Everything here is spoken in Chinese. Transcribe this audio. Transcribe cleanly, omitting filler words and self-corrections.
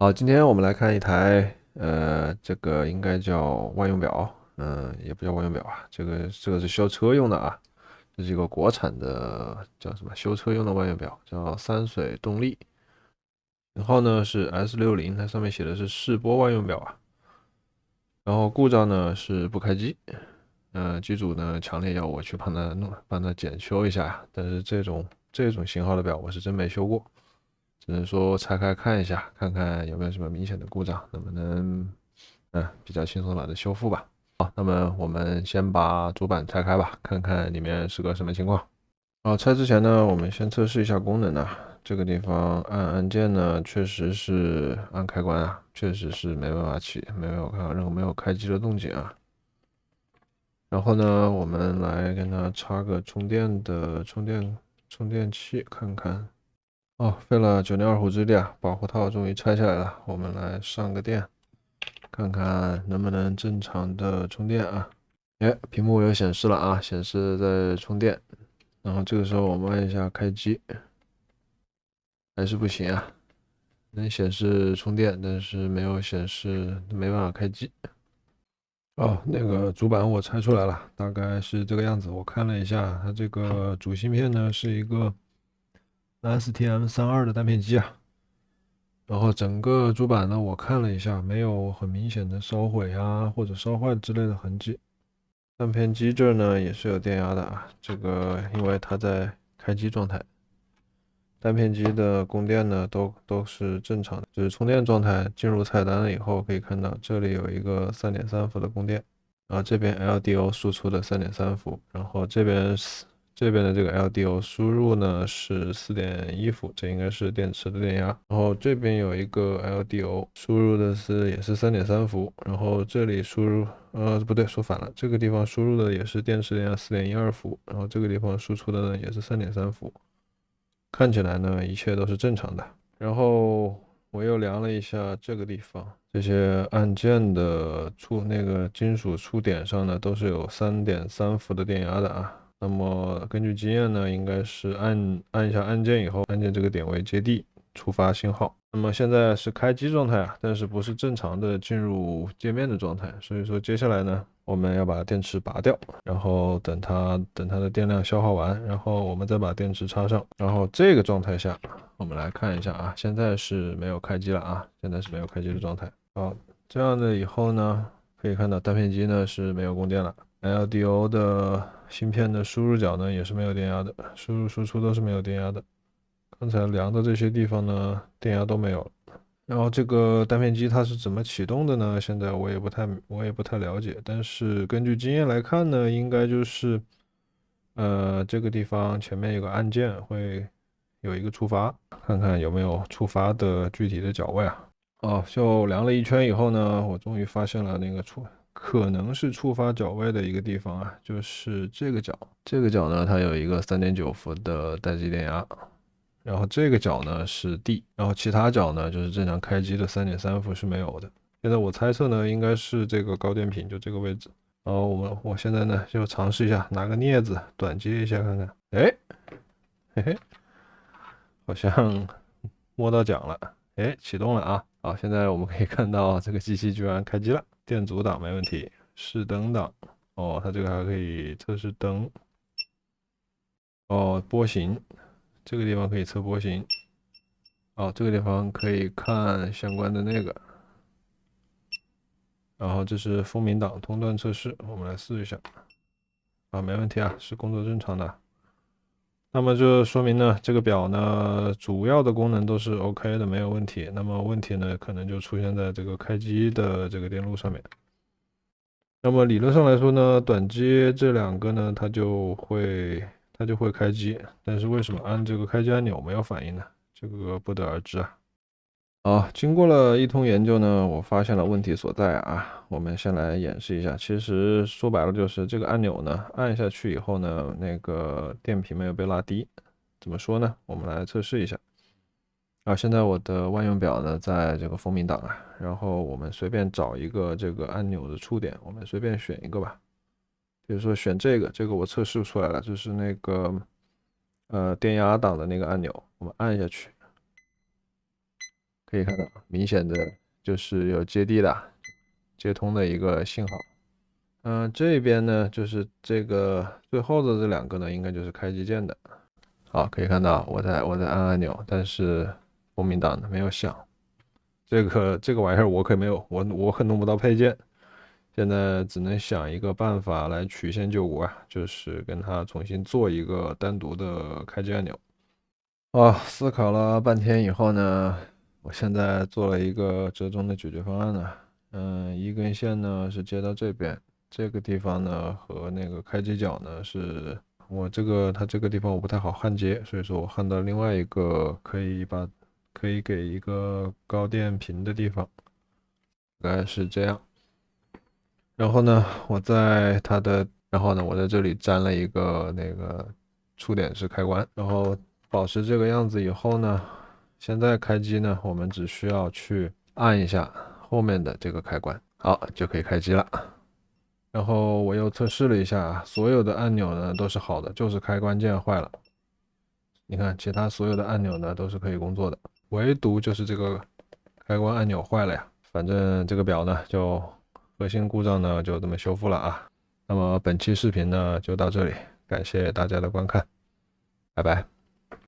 好，今天我们来看一台，这个应该叫万用表，也不叫万用表啊，这个是修车用的啊，这是一个国产的，叫什么修车用的万用表，叫三水动力，型号呢是 S60，它上面写的是示波万用表啊，然后故障呢是不开机，机主呢强烈要我去帮他检修一下，但是这种型号的表我是真没修过。只能说拆开看一下，看看有没有什么明显的故障，能不能比较轻松把它修复吧。好，那么我们先把主板拆开吧，看看里面是个什么情况。好，拆之前呢，我们先测试一下功能啊。这个地方按按键呢，确实是按开关啊，确实是没办法起，没有开机的动静啊。然后呢，我们来跟它插个充电器看看。哦，费了9.2虎之力啊，保护套终于拆下来了。我们来上个电，看看能不能正常的充电啊。哎，屏幕有显示了啊，显示在充电。然后这个时候我们按一下开机，还是不行啊，能显示充电，但是没有显示，没办法开机。哦，那个主板我拆出来了，大概是这个样子。我看了一下，它这个主芯片呢是一个 STM32的单片机啊。然后整个主板呢，我看了一下，没有很明显的烧毁啊或者烧坏之类的痕迹。单片机这儿呢也是有电压的啊，这个因为它在开机状态，单片机的供电呢都是正常的，就是充电状态。进入菜单了以后，可以看到这里有一个3.3伏的供电，啊这边 LDO 输出的3.3伏，然后这边的这个 LDO 输入呢是4.1伏，这应该是电池的电压。然后这边有一个 LDO 输入的也是3.3伏，然后这里输入不对，说反了，这个地方输入的也是电池电压4.12伏，然后这个地方输出的呢也是3.3伏。看起来呢一切都是正常的。然后我又量了一下这个地方，这些按键的那个金属触点上呢都是有3.3伏的电压的啊。那么根据经验呢，应该是按一下按键以后，按键这个点位接地，触发信号。那么现在是开机状态啊，但是不是正常的进入界面的状态，所以说接下来呢，我们要把电池拔掉，然后等它的电量消耗完，然后我们再把电池插上，然后这个状态下，我们来看一下啊，现在是没有开机了啊，现在是没有开机的状态。好，这样的以后呢，可以看到单片机呢是没有供电了。LDO 的芯片的输入角呢也是没有电压的，输入输出都是没有电压的。刚才量的这些地方呢，电压都没有了。然后这个单片机它是怎么启动的呢？现在我也不太了解，但是根据经验来看呢，应该就是这个地方前面有个按键会有一个触发，看看有没有触发的具体的角位啊。哦，就量了一圈以后呢，我终于发现了那个可能是触发角位的一个地方啊，就是这个角。这个角呢，它有一个3.9伏的待机电压，然后这个角呢是 D，然后其他角呢就是正常开机的3.3伏是没有的。现在我猜测呢，应该是这个高电平就这个位置。然后我现在呢就尝试一下拿个镊子短接一下看看，哎，嘿嘿，好像摸到奖了，哎，启动了啊！好，现在我们可以看到这个机器居然开机了，电阻档没问题，示灯档，哦，它这个还可以测试灯，哦，波形，这个地方可以测波形，哦，这个地方可以看相关的那个，然后这是风鸣档通断测试，我们来试一下，啊，没问题啊，是工作正常的。那么这说明呢，这个表呢，主要的功能都是 OK 的，没有问题。那么问题呢，可能就出现在这个开机的这个电路上面。那么理论上来说呢，短接这两个呢，它就会开机，但是为什么按这个开机按钮没有反应呢？这个不得而知啊。好，经过了一通研究呢，我发现了问题所在啊。我们先来演示一下，其实说白了就是这个按钮呢，按下去以后呢，那个电瓶没有被拉低。怎么说呢？我们来测试一下。啊，现在我的万用表呢，在这个风鸣档啊，然后我们随便找一个这个按钮的触点，我们随便选一个吧。比如说选这个我测试出来了，就是那个电压档的那个按钮，我们按下去。可以看到明显的就是有接地的、接通的一个信号。这边呢就是这个最后的这两个呢，应该就是开机键的。好，可以看到我在按按钮，但是蜂鸣档呢没有响。这个玩意儿我可没有，我可弄不到配件。现在只能想一个办法来曲线救国啊，就是跟它重新做一个单独的开机按钮。思考了半天以后呢，我现在做了一个折中的解决方案呢。一根线呢是接到这边，这个地方呢和那个开机角呢是它这个地方我不太好焊接，所以说我焊到另外一个可以给一个高电平的地方，大概是这样。然后呢，我在这里粘了一个那个触点式开关，然后保持这个样子以后呢，现在开机呢，我们只需要去按一下后面的这个开关，好，就可以开机了。然后我又测试了一下，所有的按钮呢都是好的，就是开关键坏了。你看，其他所有的按钮呢都是可以工作的，唯独就是这个开关按钮坏了呀。反正这个表呢，核心故障呢就这么修复了啊。那么本期视频呢就到这里，感谢大家的观看，拜拜。